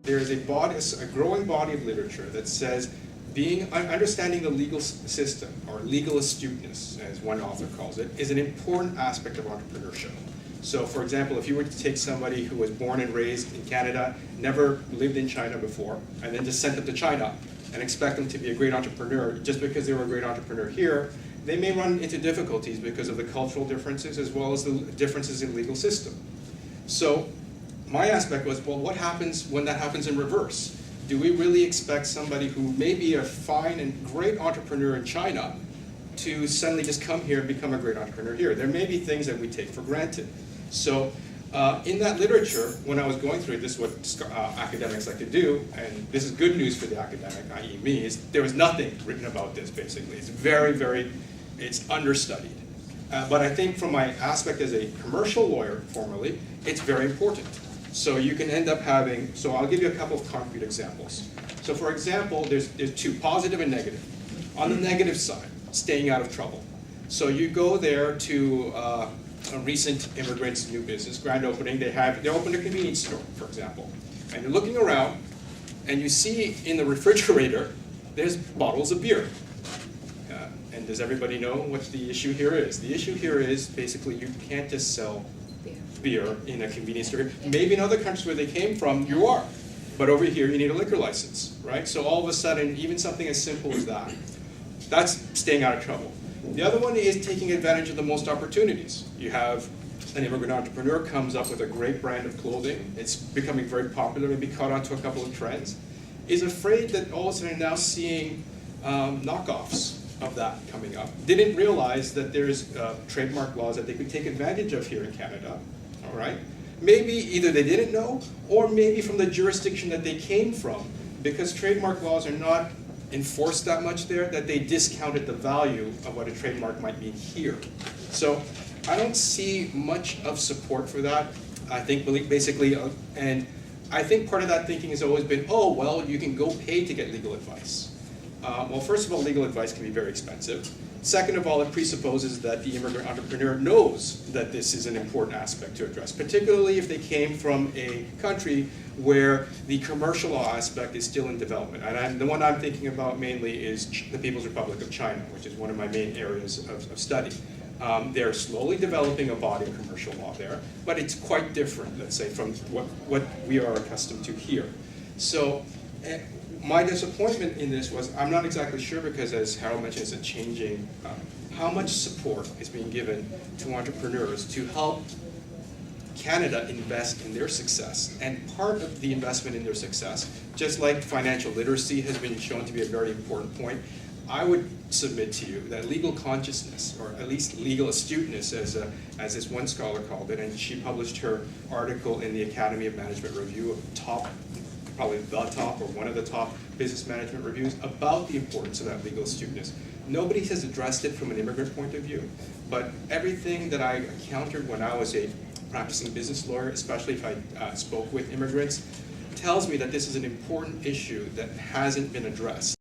there is a growing body of literature that says understanding the legal system, or legal astuteness, as one author calls it, is an important aspect of entrepreneurship. So for example, if you were to take somebody who was born and raised in Canada, never lived in China before, and then just sent them to China and expect them to be a great entrepreneur just because they were a great entrepreneur here, they may run into difficulties because of the cultural differences as well as the differences in legal system. So my aspect was, well, what happens when that happens in reverse? Do we really expect somebody who may be a fine and great entrepreneur in China to suddenly just come here and become a great entrepreneur here? There may be things that we take for granted. So in that literature, when I was going through it, this is what academics like to do, and this is good news for the academic, i.e. me, is there was nothing written about this, basically. It's it's understudied. But I think from my aspect as a commercial lawyer, formerly, it's very important. So you can end up having, so I'll give you a couple of concrete examples. So for example, there's two, positive and negative. On the negative side, staying out of trouble. So you go there to a recent immigrant's new business, grand opening, they opened a convenience store, for example. And you're looking around, and you see in the refrigerator, there's bottles of beer. And does everybody know what the issue here is? The issue here is basically you can't just sell beer in a convenience store. Maybe in other countries where they came from, you are. But over here, you need a liquor license, right? So all of a sudden, even something as simple as that, that's staying out of trouble. The other one is taking advantage of the most opportunities. You have an immigrant entrepreneur comes up with a great brand of clothing. It's becoming very popular, maybe caught onto a couple of trends. Is afraid that all of a sudden now seeing knockoffs of that coming up. Didn't realize that there's trademark laws that they could take advantage of here in Canada. All right. Maybe either they didn't know, or maybe from the jurisdiction that they came from, because trademark laws are not enforced that much there, that they discounted the value of what a trademark might mean here. So I don't see much of support for that. I think basically, and I think part of that thinking has always been, oh, well, you can go pay to get legal advice. Well, first of all, legal advice can be very expensive. Second of all, it presupposes that the immigrant entrepreneur knows that this is an important aspect to address, particularly if they came from a country where the commercial law aspect is still in development. And the one I'm thinking about mainly is the People's Republic of China, which is one of my main areas of study. They're slowly developing a body of commercial law there, but it's quite different, let's say, from what we are accustomed to here. So my disappointment in this was, I'm not exactly sure, because as Harold mentioned, it's a changing, how much support is being given to entrepreneurs to help Canada invest in their success. And part of the investment in their success, just like financial literacy has been shown to be a very important point, I would submit to you that legal consciousness, or at least legal astuteness, as this one scholar called it, and she published her article in the Academy of Management Review, of probably the top or one of the top business management reviews, about the importance of that legal astuteness. Nobody has addressed it from an immigrant point of view, but everything that I encountered when I was a practicing business lawyer, especially if I spoke with immigrants, tells me that this is an important issue that hasn't been addressed.